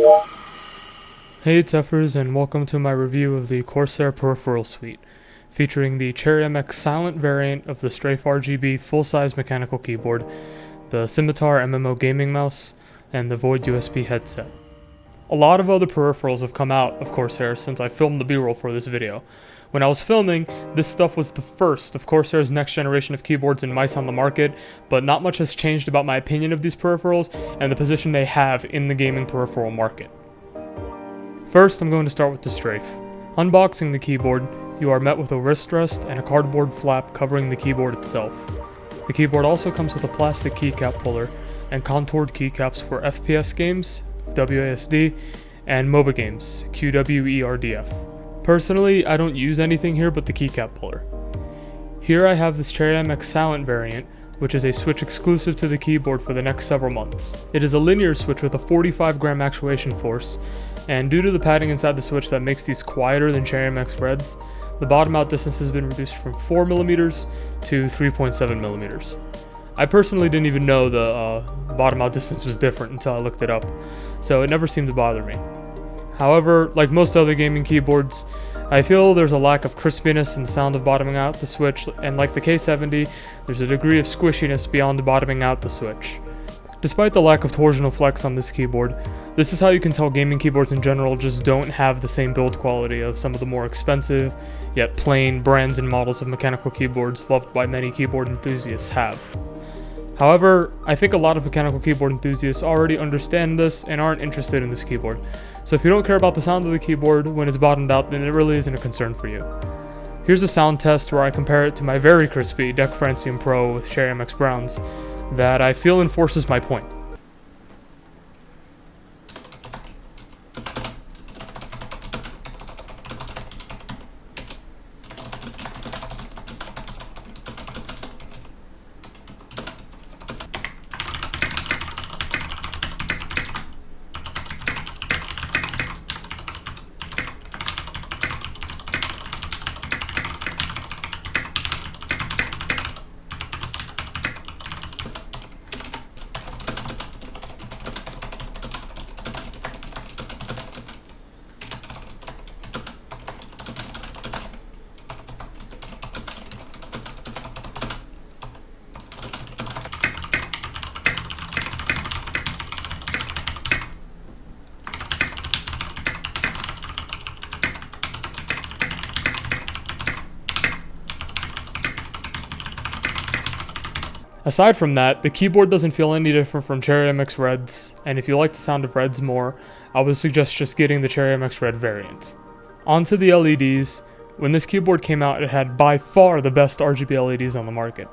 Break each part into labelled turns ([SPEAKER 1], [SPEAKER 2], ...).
[SPEAKER 1] Hey, it's Ephruz, and welcome to my review of the Corsair Peripheral suite, featuring the Cherry MX silent variant of the Strafe RGB full-size mechanical keyboard, the Scimitar MMO gaming mouse, and the Void USB headset. A lot of other peripherals have come out of Corsair since I filmed the B-roll for this video. When I was filming, this stuff was the first of Corsair's next generation of keyboards and mice on the market, but not much has changed about my opinion of these peripherals and the position they have in the gaming peripheral market. First, I'm going to start with the Strafe. Unboxing the keyboard, you are met with a wrist rest and a cardboard flap covering the keyboard itself. The keyboard also comes with a plastic keycap puller and contoured keycaps for FPS games, WASD, and MOBA games, QWERDF. Personally, I don't use anything here but the keycap puller. Here I have this Cherry MX silent variant, which is a switch exclusive to the keyboard for the next several months. It is a linear switch with a 45 gram actuation force, and due to the padding inside the switch that makes these quieter than Cherry MX Reds, the bottom out distance has been reduced from 4mm to 3.7mm. I personally didn't even know the bottom out distance was different until I looked it up, so it never seemed to bother me. However, like most other gaming keyboards, I feel there's a lack of crispiness in the sound of bottoming out the switch, and like the K70, there's a degree of squishiness beyond the bottoming out the switch. Despite the lack of torsional flex on this keyboard, this is how you can tell gaming keyboards in general just don't have the same build quality of some of the more expensive, yet plain brands and models of mechanical keyboards loved by many keyboard enthusiasts have. However, I think a lot of mechanical keyboard enthusiasts already understand this and aren't interested in this keyboard, so if you don't care about the sound of the keyboard when it's bottomed out, then it really isn't a concern for you. Here's a sound test where I compare it to my very crispy DEC Francium Pro with Cherry MX Browns that I feel enforces my point. Aside from that, the keyboard doesn't feel any different from Cherry MX Reds, and if you like the sound of Reds more, I would suggest just getting the Cherry MX Red variant. Onto the LEDs. When this keyboard came out, it had by far the best RGB LEDs on the market.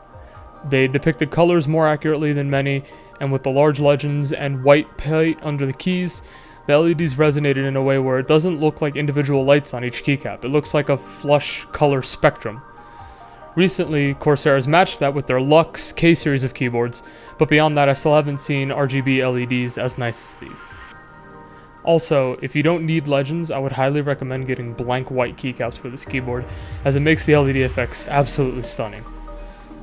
[SPEAKER 1] They depicted colors more accurately than many, and with the large legends and white plate under the keys, the LEDs resonated in a way where it doesn't look like individual lights on each keycap. It looks like a flush color spectrum. Recently, Corsair has matched that with their Lux K series of keyboards, but beyond that I still haven't seen RGB LEDs as nice as these. Also, if you don't need legends, I would highly recommend getting blank white keycaps for this keyboard, as it makes the LED effects absolutely stunning.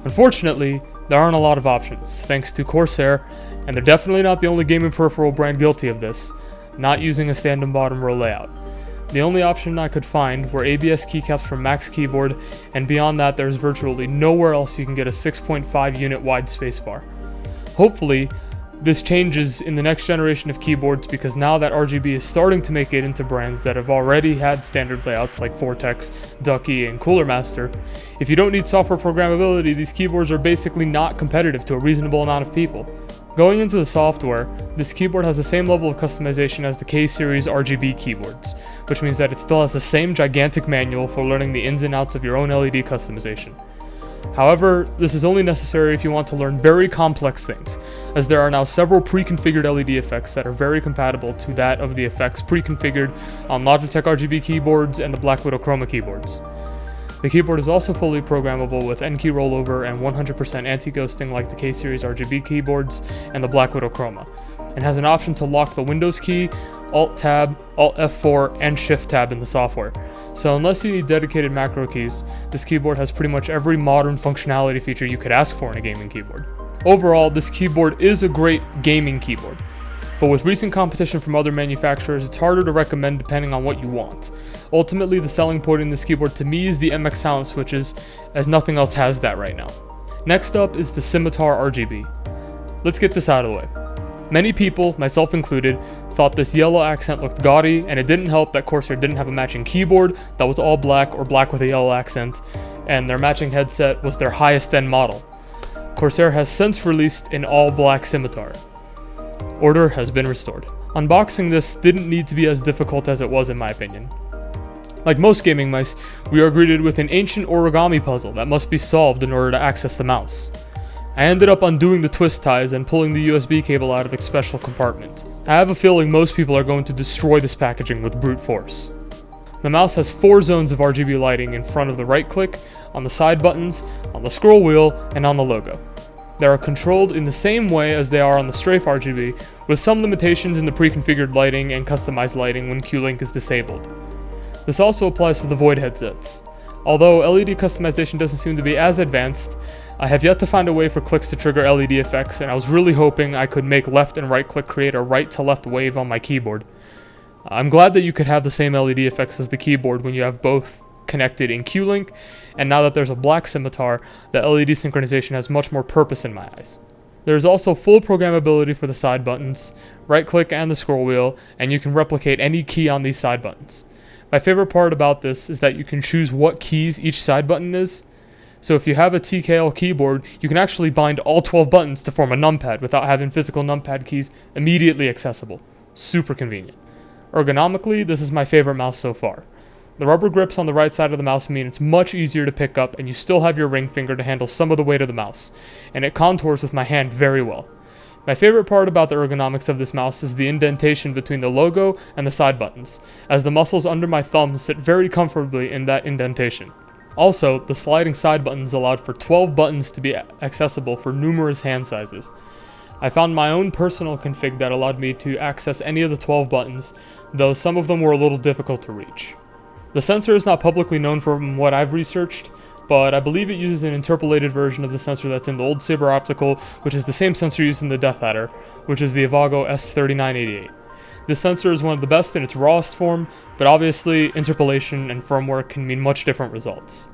[SPEAKER 1] Unfortunately, there aren't a lot of options, thanks to Corsair, and they're definitely not the only gaming peripheral brand guilty of this, not using a stand-and bottom row layout. The only option I could find were ABS keycaps from Max Keyboard, and beyond that there's virtually nowhere else you can get a 6.5 unit wide spacebar. Hopefully, this changes in the next generation of keyboards, because now that RGB is starting to make it into brands that have already had standard layouts like Vortex, Ducky, and Cooler Master, if you don't need software programmability, these keyboards are basically not competitive to a reasonable amount of people. Going into the software, this keyboard has the same level of customization as the K-series RGB keyboards, which means that it still has the same gigantic manual for learning the ins and outs of your own LED customization. However, this is only necessary if you want to learn very complex things, as there are now several pre-configured LED effects that are very compatible to that of the effects pre-configured on Logitech RGB keyboards and the Black Widow Chroma keyboards. The keyboard is also fully programmable with N-key rollover and 100% anti-ghosting like the K-series RGB keyboards and the Black Widow Chroma, and has an option to lock the Windows key, Alt-Tab, Alt-F4, and Shift-Tab in the software. So unless you need dedicated macro keys, this keyboard has pretty much every modern functionality feature you could ask for in a gaming keyboard. Overall, this keyboard is a great gaming keyboard. but with recent competition from other manufacturers, it's harder to recommend depending on what you want. Ultimately, the selling point in this keyboard to me is the MX sound switches, as nothing else has that right now. Next up is the Scimitar RGB. Let's get this out of the way. Many people, myself included, thought this yellow accent looked gaudy, and it didn't help that Corsair didn't have a matching keyboard that was all black or black with a yellow accent, and their matching headset was their highest end model. Corsair has since released an all black Scimitar. Order has been restored. Unboxing this didn't need to be as difficult as it was in my opinion. Like most gaming mice, we are greeted with an ancient origami puzzle that must be solved in order to access the mouse. I ended up undoing the twist ties and pulling the USB cable out of its special compartment. I have a feeling most people are going to destroy this packaging with brute force. The mouse has 4 zones of RGB lighting in front of the right click, on the side buttons, on the scroll wheel, and on the logo. They are controlled in the same way as they are on the Strafe RGB, with some limitations in the pre-configured lighting and customized lighting when Q-Link is disabled. This also applies to the Void headsets. Although LED customization doesn't seem to be as advanced, I have yet to find a way for clicks to trigger LED effects, and I was really hoping I could make left and right click create a right to left wave on my keyboard. I'm glad that you could have the same LED effects as the keyboard when you have both connected in Q-Link, and now that there's a black Scimitar, the LED synchronization has much more purpose in my eyes. There is also full programmability for the side buttons, right click and the scroll wheel, and you can replicate any key on these side buttons. My favorite part about this is that you can choose what keys each side button is. So if you have a TKL keyboard, you can actually bind all 12 buttons to form a numpad without having physical numpad keys immediately accessible. Super convenient. Ergonomically, this is my favorite mouse so far. The rubber grips on the right side of the mouse mean it's much easier to pick up, and you still have your ring finger to handle some of the weight of the mouse, and it contours with my hand very well. My favorite part about the ergonomics of this mouse is the indentation between the logo and the side buttons, as the muscles under my thumb sit very comfortably in that indentation. Also, the sliding side buttons allowed for 12 buttons to be accessible for numerous hand sizes. I found my own personal config that allowed me to access any of the 12 buttons, though some of them were a little difficult to reach. The sensor is not publicly known from what I've researched, but I believe it uses an interpolated version of the sensor that's in the old Saber Optical, which is the same sensor used in the Death Adder, which is the Avago S3988. This sensor is one of the best in its rawest form, but obviously interpolation and firmware can mean much different results.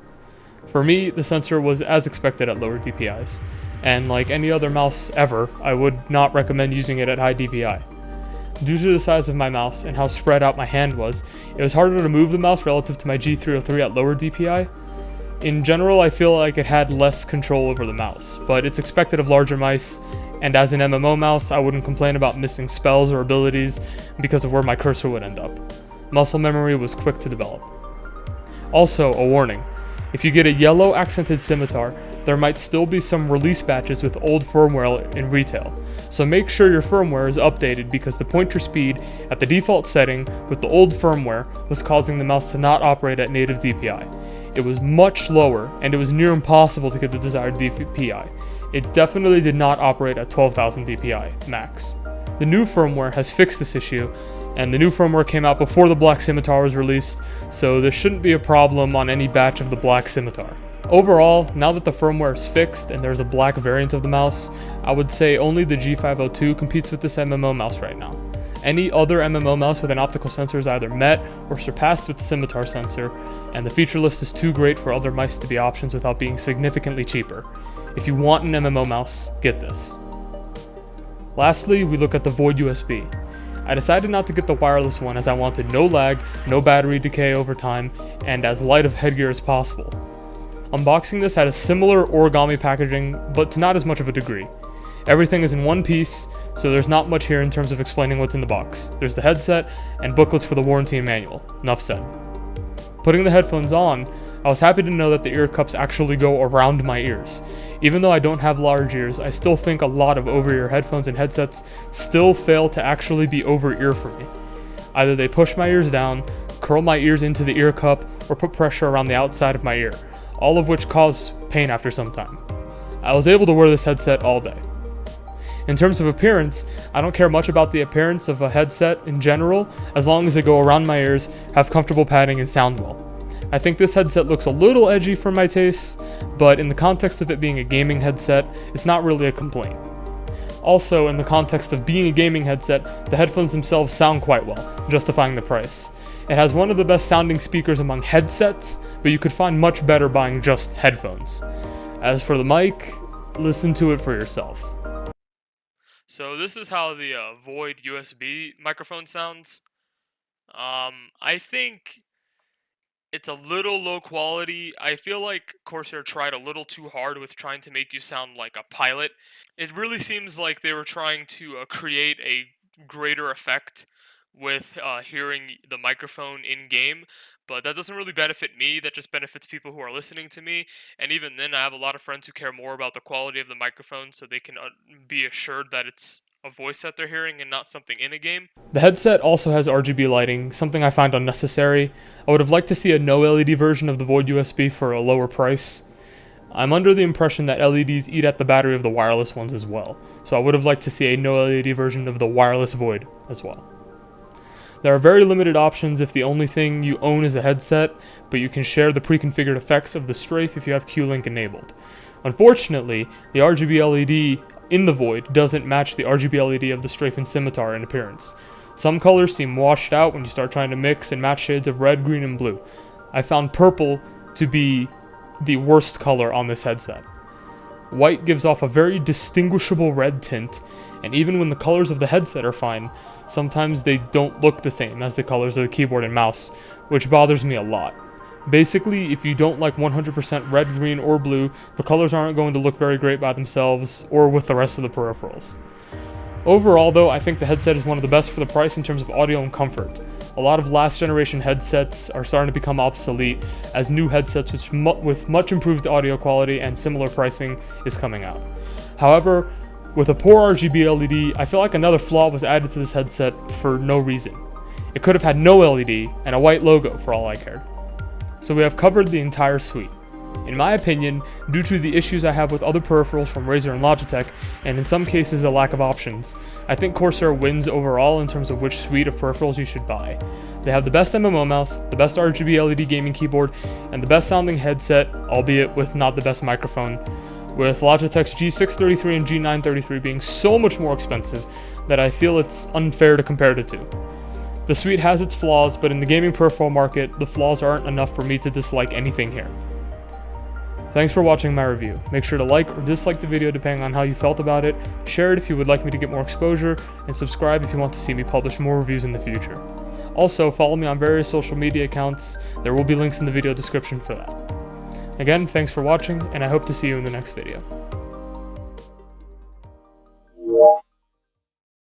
[SPEAKER 1] For me, the sensor was as expected at lower DPIs, and like any other mouse ever, I would not recommend using it at high DPI. Due to the size of my mouse and how spread out my hand was, it was harder to move the mouse relative to my G303 at lower DPI. In general, I feel like it had less control over the mouse, but it's expected of larger mice, and as an MMO mouse, I wouldn't complain about missing spells or abilities because of where my cursor would end up. Muscle memory was quick to develop. Also, a warning. If you get a yellow accented Scimitar, there might still be some release batches with old firmware in retail, so make sure your firmware is updated because the pointer speed at the default setting with the old firmware was causing the mouse to not operate at native DPI. It was much lower, and it was near impossible to get the desired DPI. It definitely did not operate at 12,000 DPI max. The new firmware has fixed this issue, and the new firmware came out before the Black Scimitar was released, so there shouldn't be a problem on any batch of the Black Scimitar. Overall, now that the firmware is fixed and there's a black variant of the mouse, I would say only the G502 competes with this MMO mouse right now. Any other MMO mouse with an optical sensor is either met or surpassed with the Scimitar sensor, and the feature list is too great for other mice to be options without being significantly cheaper. If you want an MMO mouse, get this. Lastly, we look at the Void USB. I decided not to get the wireless one as I wanted no lag, no battery decay over time, and as light of headgear as possible. Unboxing this had a similar origami packaging, but to not as much of a degree. Everything is in one piece, so there's not much here in terms of explaining what's in the box. There's the headset, and booklets for the warranty and manual. Enough said. Putting the headphones on, I was happy to know that the ear cups actually go around my ears. Even though I don't have large ears, I still think a lot of over-ear headphones and headsets still fail to actually be over-ear for me. Either they push my ears down, curl my ears into the ear cup, or put pressure around the outside of my ear, all of which cause pain after some time. I was able to wear this headset all day. In terms of appearance, I don't care much about the appearance of a headset in general, as long as they go around my ears, have comfortable padding, and sound well. I think this headset looks a little edgy for my tastes, but in the context of it being a gaming headset, it's not really a complaint. Also, in the context of being a gaming headset, the headphones themselves sound quite well, justifying the price. It has one of the best sounding speakers among headsets, but you could find much better buying just headphones. As for the mic, listen to it for yourself. So this is how the Void USB microphone sounds. I think it's a little low quality. I feel like Corsair tried a little too hard with trying to make you sound like a pilot. It really seems like they were trying to create a greater effect with hearing the microphone in game, but that doesn't really benefit me. That just benefits people who are listening to me. And even then, I have a lot of friends who care more about the quality of the microphone so they can be assured that it's a voice that they're hearing and not something in a game. The headset also has RGB lighting, something I find unnecessary. I would have liked to see a no LED version of the Void USB for a lower price. I'm under the impression that LEDs eat at the battery of the wireless ones as well, so I would have liked to see a no LED version of the wireless Void as well. There are very limited options if the only thing you own is a headset, but you can share the pre-configured effects of the Strafe if you have Q-Link enabled. Unfortunately, the RGB LED in the Void doesn't match the RGB LED of the Strafe and Scimitar in appearance. Some colors seem washed out when you start trying to mix and match shades of red, green, and blue. I found purple to be the worst color on this headset. White gives off a very distinguishable red tint, and even when the colors of the headset are fine, sometimes they don't look the same as the colors of the keyboard and mouse, which bothers me a lot. Basically, if you don't like 100% red, green, or blue, the colors aren't going to look very great by themselves or with the rest of the peripherals. Overall though, I think the headset is one of the best for the price in terms of audio and comfort. A lot of last generation headsets are starting to become obsolete as new headsets with much improved audio quality and similar pricing is coming out. However, with a poor RGB LED, I feel like another flaw was added to this headset for no reason. It could have had no LED and a white logo for all I cared. So we have covered the entire suite. In my opinion, due to the issues I have with other peripherals from Razer and Logitech, and in some cases the lack of options, I think Corsair wins overall in terms of which suite of peripherals you should buy. They have the best MMO mouse, the best RGB LED gaming keyboard, and the best sounding headset, albeit with not the best microphone, with Logitech's G633 and G933 being so much more expensive that I feel it's unfair to compare the two. The suite has its flaws, but in the gaming peripheral market, the flaws aren't enough for me to dislike anything here. Thanks for watching my review. Make sure to like or dislike the video depending on how you felt about it, share it if you would like me to get more exposure, and subscribe if you want to see me publish more reviews in the future. Also, follow me on various social media accounts. There will be links in the video description for that. Again, thanks for watching, and I hope to see you in the next video.